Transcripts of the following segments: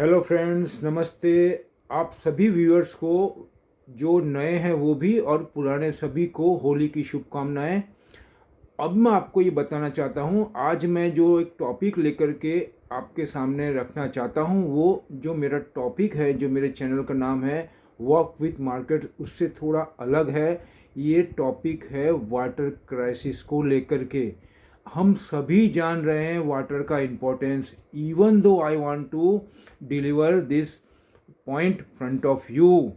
Hello friends, नमस्ते। आप सभी व्यूअर्स को, जो नए हैं वो भी और पुराने सभी को होली की शुभकामनाएं। अब मैं आपको ये बताना चाहता हूँ, आज मैं जो एक टॉपिक लेकर के आपके सामने रखना चाहता हूँ, वो जो मेरा टॉपिक है, जो मेरे चैनल का नाम है वॉक विथ मार्केट, उससे थोड़ा अलग है। ये टॉपिक है वाटर क्राइसिस को लेकर के। हम सभी जान रहे हैं वाटर का importance, even though I want to deliver this point front of you.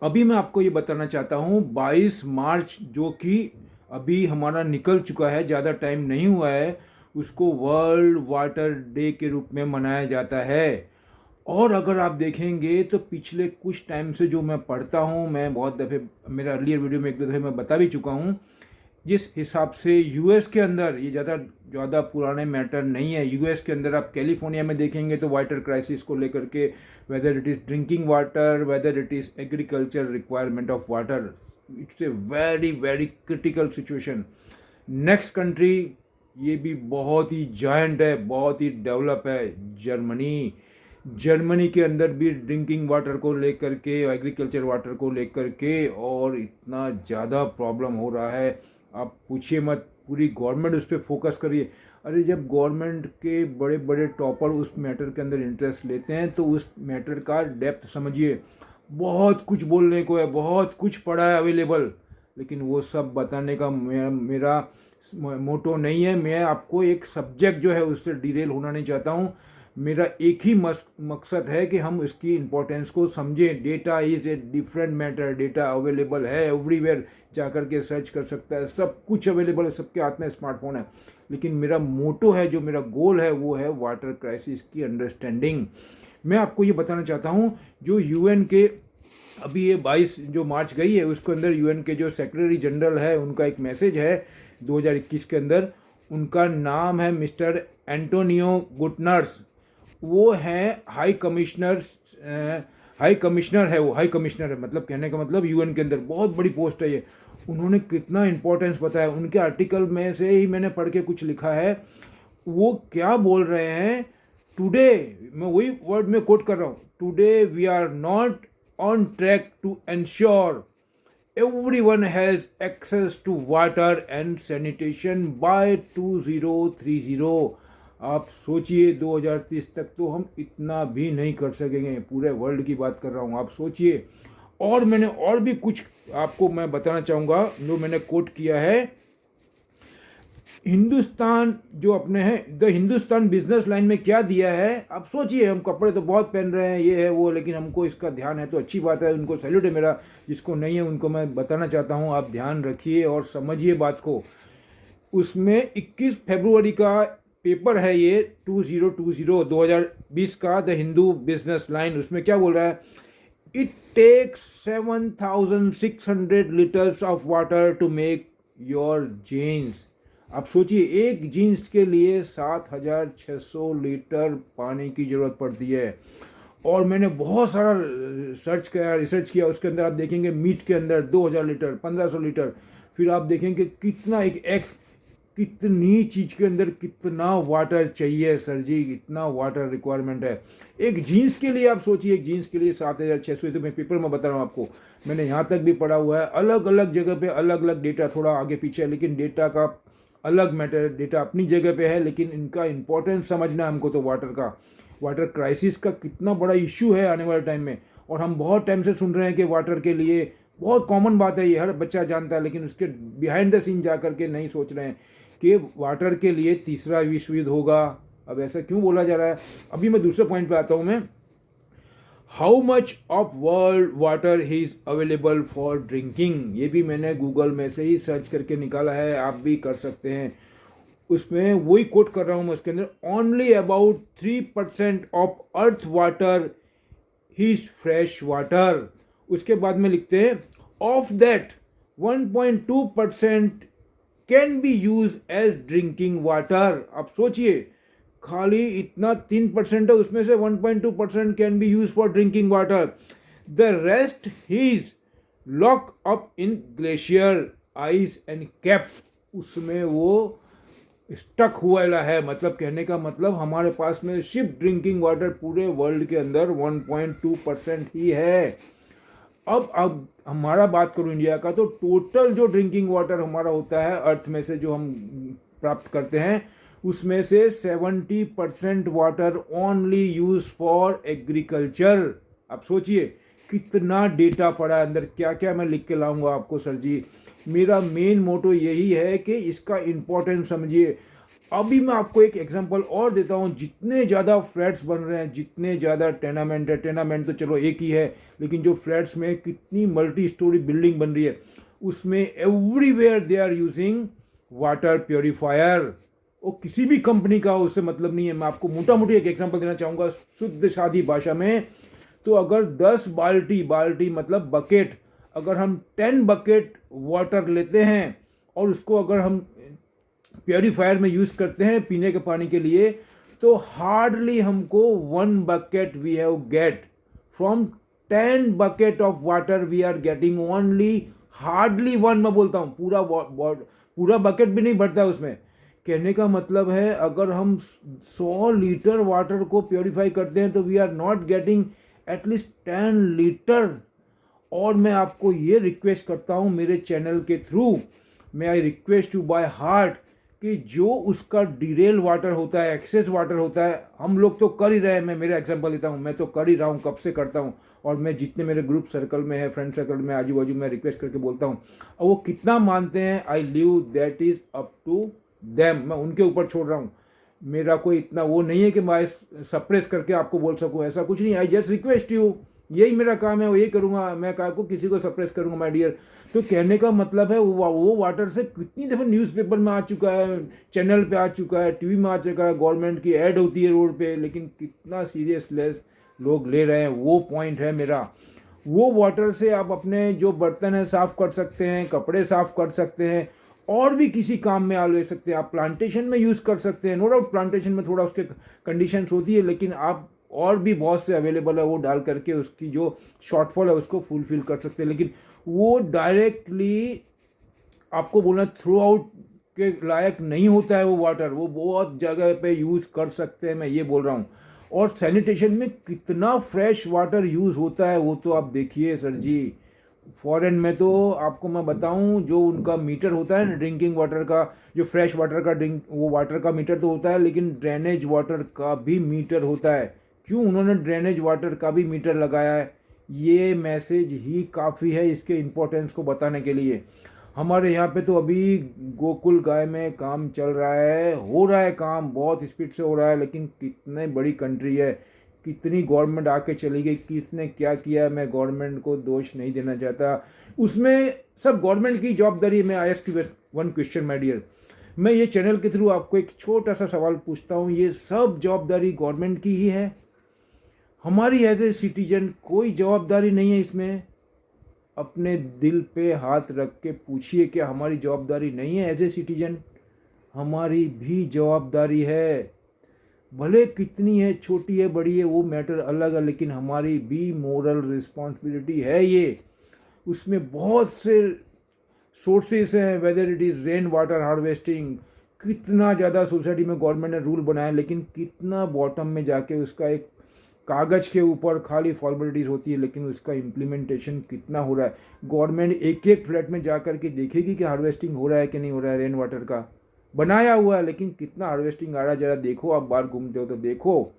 अभी मैं आपको ये बताना चाहता हूँ 22 मार्च, जो कि अभी हमारा निकल चुका है, ज़्यादा टाइम नहीं हुआ है, उसको वर्ल्ड वाटर डे के रूप में मनाया जाता है। और अगर आप देखेंगे तो पिछले कुछ टाइम से जो मैं पढ़ता हूँ, मैं बहुत दफ़े मेरा अर्लियर वीडियो में एक दो दफ़े मैं बता भी चुका हूँ, जिस हिसाब से यूएस के अंदर, ये ज़्यादा ज़्यादा पुराने मैटर नहीं है, यूएस के अंदर आप कैलिफोर्निया में देखेंगे तो वाटर क्राइसिस को लेकर के, whether it is drinking water, whether it is agriculture requirement of water, it's a very very critical situation. Next country, ये भी बहुत ही जायंट है, बहुत ही डेवलप है, जर्मनी। जर्मनी के अंदर भी ड्रिंकिंग वाटर को लेकर के, एग्रीकल्चर वाटर को लेकर के और इतना ज़्यादा प्रॉब्लम हो रहा है, आप पूछिए मत। पूरी गवर्नमेंट उस पर फोकस करिए। अरे जब गवर्नमेंट के बड़े बड़े टॉपर उस मैटर के अंदर इंटरेस्ट लेते हैं तो उस मैटर का डेप्थ समझिए। बहुत कुछ बोलने को है, बहुत कुछ पड़ा है अवेलेबल, लेकिन वो सब बताने का मेरा मोटो नहीं है। मैं आपको एक सब्जेक्ट जो है उससे डिरेल होना नहीं चाहता हूँ। मेरा एक ही मकसद है कि हम इसकी इम्पोर्टेंस को समझें। Data is a different matter, data available है एवरीवेयर, जा कर के सर्च कर सकता है, सब कुछ अवेलेबल है, सबके हाथ में स्मार्टफोन है। लेकिन मेरा मोटो है, जो मेरा गोल है, वो है वाटर क्राइसिस की अंडरस्टैंडिंग। मैं आपको ये बताना चाहता हूँ, जो यूएन के अभी ये 22 जो मार्च गई है, उसके अंदर यूएन के जो सेक्रेटरी जनरल है, उनका एक मैसेज है 2021 के अंदर। उनका नाम है मिस्टर एंटोनियो गुटनर्स। वो है हाई कमिश्नर, हाई कमिश्नर है, वो हाई कमिश्नर है, मतलब कहने का मतलब यूएन के अंदर बहुत बड़ी पोस्ट है ये। उन्होंने कितना इंपॉर्टेंस बताया, उनके आर्टिकल में से ही मैंने पढ़ के कुछ लिखा है। वो क्या बोल रहे हैं, टुडे, मैं वही वर्ड में कोट कर रहा हूँ, today we are not on track to ensure everyone has access to water and sanitation by 2030। आप सोचिए 2030 तक तो हम इतना भी नहीं कर सकेंगे, पूरे वर्ल्ड की बात कर रहा हूँ, आप सोचिए। और मैंने और भी कुछ आपको मैं बताना चाहूँगा, जो मैंने कोट किया है। हिंदुस्तान जो अपने हैं, द हिंदुस्तान बिजनेस लाइन में क्या दिया है, आप सोचिए। हम कपड़े तो बहुत पहन रहे हैं, ये है वो, लेकिन हमको इसका ध्यान है तो अच्छी बात है, उनको सैल्यूट है मेरा। जिसको नहीं है उनको मैं बताना चाहता हूँ, आप ध्यान रखिए और समझिए बात को। उसमें 21 फरवरी का पेपर है ये, 2020 का, द हिंदू बिजनेस लाइन। उसमें क्या बोल रहा है, it takes 7,600 litres of water to make your jeans. आप सोचिए, एक जीन्स के लिए 7,600 लीटर पानी की ज़रूरत पड़ती है। और मैंने बहुत सारा रिसर्च किया, उसके अंदर आप देखेंगे मीट के अंदर 2,000 लीटर, 1,500 लीटर। फिर आप देखेंगे कितना एक एक्स, कितनी चीज़ के अंदर कितना वाटर चाहिए सर जी, इतना वाटर रिक्वायरमेंट है एक जीन्स के लिए। आप सोचिए, एक जीन्स के लिए 7,600। तो मैं पेपर में बता रहा हूँ आपको, मैंने यहाँ तक भी पढ़ा हुआ है, अलग अलग जगह पे अलग अलग डेटा, थोड़ा आगे पीछे है, लेकिन डेटा का अलग मैटर, डेटा अपनी जगह पे है, लेकिन इनका इंपॉर्टेंस समझना है हमको। तो वाटर का, वाटर क्राइसिस का कितना बड़ा इशू है आने वाले टाइम में। और हम बहुत टाइम से सुन रहे हैं कि वाटर के लिए, बहुत कॉमन बात है ये, हर बच्चा जानता है, लेकिन उसके बिहाइंड द सीन जा करके नहीं सोच रहे हैं कि वाटर के लिए तीसरा विश्व युद्ध होगा। अब ऐसा क्यों बोला जा रहा है। अभी मैं दूसरे पॉइंट पे आता हूँ मैं, how much of world water is available for drinking. ये भी मैंने गूगल में से ही सर्च करके निकाला है, आप भी कर सकते हैं। उसमें वही कोट कर रहा हूँ मैं, उसके अंदर only about 3% of earth water is fresh water. उसके बाद में लिखते हैं, of that 1.2% can be use as drinking water. आप सोचिए, खाली इतना 3% है, उसमें से 1.2% can be use for drinking water. The rest is lock up in glacier ice and caps. उसमें वो स्टक हुआ है। मतलब कहने का मतलब हमारे पास में सिर्फ ड्रिंकिंग वाटर पूरे वर्ल्ड के अंदर 1.2% ही है। अब हमारा बात करूं इंडिया का, तो टोटल जो ड्रिंकिंग वाटर हमारा होता है अर्थ में से जो हम प्राप्त करते हैं, उसमें से 70% water only use for agriculture. आप सोचिए कितना डेटा पड़ा है अंदर, क्या क्या मैं लिख के लाऊंगा आपको सर जी। मेरा मेन मोटो यही है कि इसका इम्पोर्टेंस समझिए। अभी मैं आपको एक एग्जांपल और देता हूँ। जितने ज़्यादा फ्लैट्स बन रहे हैं, जितने ज़्यादा टेनामेंट है, टेनामेंट तो चलो एक ही है, लेकिन जो फ्लैट्स में कितनी मल्टी स्टोरी बिल्डिंग बन रही है, उसमें everywhere they are using water purifier. वो किसी भी कंपनी का उससे मतलब नहीं है। मैं आपको मोटा मोटी एक एग्जांपल देना चाहूँगा शुद्ध सादी भाषा में। तो अगर 10 बाल्टी, बाल्टी मतलब बकेट, अगर हम 10 बकेट वाटर लेते हैं और उसको अगर हम प्योरीफायर में यूज़ करते हैं पीने के पानी के लिए, तो हार्डली हमको 1 bucket we have get from 10 bucket of water we are getting only hardly 1। मैं बोलता हूँ पूरा बकेट भी नहीं भरता है उसमें। कहने का मतलब है अगर हम 100 लीटर वाटर को प्योरीफाई करते हैं तो we are not getting at least 10 litre. और मैं आपको ये रिक्वेस्ट करता हूँ मेरे चैनल के थ्रू, मैं I request you by heart, कि जो उसका डिरेल वाटर होता है, एक्सेस वाटर होता है, हम लोग तो कर ही रहे हैं। मैं मेरा एग्जांपल लेता हूँ, मैं तो कर ही रहा हूँ, कब से करता हूँ। और मैं जितने मेरे ग्रुप सर्कल में है, फ्रेंड सर्कल में, आजू बाजू में रिक्वेस्ट करके बोलता हूँ, और वो कितना मानते हैं I leave that is up to them. मैं उनके ऊपर छोड़ रहा हूँ। मेरा कोई इतना वो नहीं है कि मैं सप्रेस करके आपको बोल सकूँ, ऐसा कुछ नहीं। आई जस्ट रिक्वेस्ट यू, यही मेरा काम है, वो यही करूँगा। मैं कहा को किसी को सप्रेस करूँगा माय डियर। तो कहने का मतलब है वो वाटर से कितनी दफ़े न्यूज़पेपर में आ चुका है, चैनल पे आ चुका है, टीवी में आ चुका है, गवर्नमेंट की ऐड होती है रोड पे, लेकिन कितना सीरियसलेस लोग ले रहे हैं, वो पॉइंट है मेरा। वो वाटर से आप अपने जो बर्तन है साफ़ कर सकते हैं, कपड़े साफ़ कर सकते हैं, और भी किसी काम में आ ले सकते हैं। आप प्लांटेशन में यूज़ कर सकते हैं। नो डाउट प्लांटेशन में थोड़ा उसके कंडीशंस होती है, लेकिन आप और भी बहुत से अवेलेबल है, वो डाल करके उसकी जो शॉर्टफॉल है उसको फुलफिल कर सकते हैं। लेकिन वो डायरेक्टली आपको बोलना थ्रू आउट के लायक नहीं होता है वो वाटर। वो बहुत जगह पे यूज़ कर सकते हैं, मैं ये बोल रहा हूँ। और सैनिटेशन में कितना फ्रेश वाटर यूज़ होता है वो तो आप देखिए सर जी। फॉरेन में तो आपको मैं बताऊं, जो उनका मीटर होता है ना ड्रिंकिंग वाटर का, जो फ्रेश वाटर का ड्रिंक वो वाटर का मीटर तो होता है, लेकिन ड्रेनेज वाटर का भी मीटर होता है। क्यों उन्होंने ड्रेनेज वाटर का भी मीटर लगाया है? ये मैसेज ही काफ़ी है इसके इम्पोर्टेंस को बताने के लिए। हमारे यहाँ पे तो अभी गोकुल गाय में काम चल रहा है, हो रहा है काम, बहुत स्पीड से हो रहा है। लेकिन कितनी बड़ी कंट्री है, कितनी गवर्नमेंट आके चली गई, किसने क्या किया, मैं गवर्नमेंट को दोष नहीं देना चाहता। उसमें सब गवर्नमेंट की जवाबदारी। मैं I ask one question my dear, मैं ये चैनल के थ्रू आपको एक छोटा सा सवाल पूछता हूँ, ये सब जवाबदारी गवर्नमेंट की ही है? हमारी एज ए सिटीजन कोई जवाबदारी नहीं है इसमें? अपने दिल पे हाथ रख के पूछिए क्या हमारी जवाबदारी नहीं है एज ए सिटीजन? हमारी भी जवाबदारी है। भले कितनी है, छोटी है, बड़ी है, वो मैटर अलग है, लेकिन हमारी भी मोरल रिस्पॉन्सिबिलिटी है ये। उसमें बहुत से सोर्सेस हैं, whether it is rain water harvesting. कितना ज़्यादा सोसाइटी में गवर्नमेंट ने रूल बनाया, लेकिन कितना बॉटम में जाके उसका एक कागज़ के ऊपर खाली फॉर्मेलिटीज़ होती है, लेकिन उसका इम्प्लीमेंटेशन कितना हो रहा है? गवर्नमेंट एक एक फ्लैट में जा कर के देखेगी कि हार्वेस्टिंग हो रहा है कि नहीं हो रहा है। रेन वाटर का बनाया हुआ है, लेकिन कितना हार्वेस्टिंग आ रहा है जरा देखो। आप बाहर घूमते हो तो देखो।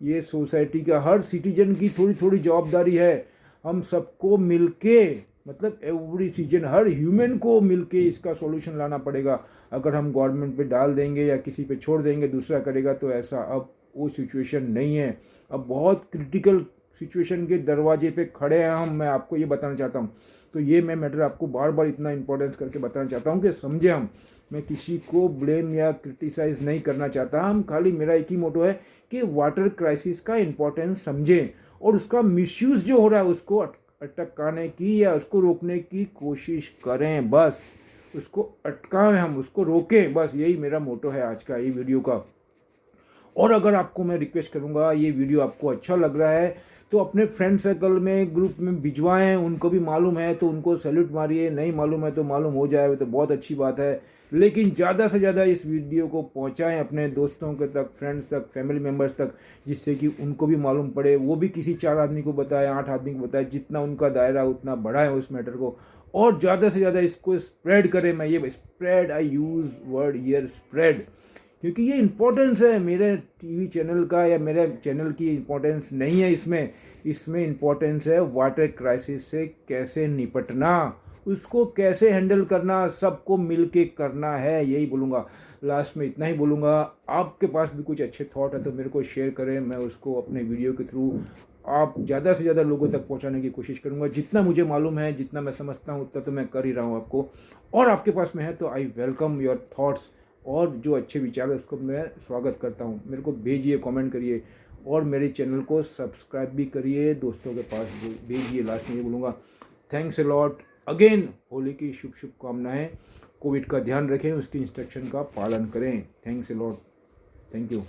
ये सोसाइटी का हर सिटीजन की थोड़ी थोड़ी जवाबदारी है। हम सबको मिलके, मतलब एवरी सिटीजन, हर ह्यूमन को मिलके इसका सॉल्यूशन लाना पड़ेगा। अगर हम गवर्नमेंट पे डाल देंगे या किसी पे छोड़ देंगे दूसरा करेगा, तो ऐसा अब वो सिचुएशन नहीं है। अब बहुत क्रिटिकल सिचुएशन के दरवाजे पे खड़े हैं हम, मैं आपको ये बताना चाहता हूँ। तो ये मैं मैटर आपको बार बार इतना इंपॉर्टेंस करके बताना चाहता हूँ कि समझे हम। मैं किसी को ब्लेम या क्रिटिसाइज़ नहीं करना चाहता। हम खाली, मेरा एक ही मोटो है कि वाटर क्राइसिस का इम्पोर्टेंस समझें और उसका मिसयूज़ जो हो रहा है उसको अटकाने की या उसको रोकने की कोशिश करें। बस उसको अटकाएं, हम उसको रोकें, बस यही मेरा मोटो है आज का ये वीडियो का। और अगर आपको मैं रिक्वेस्ट करूँगा, ये वीडियो आपको अच्छा लग रहा है तो अपने फ्रेंड सर्कल में, ग्रुप में भिजवाएं। उनको भी मालूम है तो उनको सैल्यूट मारिए, नहीं मालूम है तो मालूम हो जाए तो बहुत अच्छी बात है। लेकिन ज़्यादा से ज़्यादा इस वीडियो को पहुंचाएं अपने दोस्तों के तक, फ्रेंड्स तक, फैमिली मेम्बर्स तक, जिससे कि उनको भी मालूम पड़े, वो भी किसी 4 आदमी को बताए, 8 आदमी को बताए, जितना उनका दायरा उतना बढ़ाएं उस मैटर को, और ज़्यादा से ज़्यादा इसको स्प्रेड करें। मैं ये spread, I use word here spread, क्योंकि ये इम्पोर्टेंस है मेरे टीवी चैनल का, या मेरे चैनल की इम्पोर्टेंस नहीं है इसमें इम्पोर्टेंस है वाटर क्राइसिस से कैसे निपटना, उसको कैसे हैंडल करना, सबको मिल के करना है। यही बोलूँगा, लास्ट में इतना ही बोलूँगा। आपके पास भी कुछ अच्छे थॉट है तो मेरे को शेयर करें, मैं उसको अपने वीडियो के थ्रू आप ज़्यादा से ज़्यादा लोगों तक पहुंचाने की कोशिश करूंगा। जितना मुझे मालूम है, जितना मैं समझता हूं, उतना तो मैं कर ही रहा हूं आपको, और आपके पास में है तो आई वेलकम योर थॉट्स, और जो अच्छे विचार है उसको मैं स्वागत करता हूं। मेरे को भेजिए, कमेंट करिए, और मेरे चैनल को सब्सक्राइब भी करिए, दोस्तों के पास भेजिए। लास्ट में ये बोलूँगा, thanks a lot again. Holi की शुभकामनाएं। कोविड का ध्यान रखें, उसकी इंस्ट्रक्शन का पालन करें। Thanks a lot, thank you.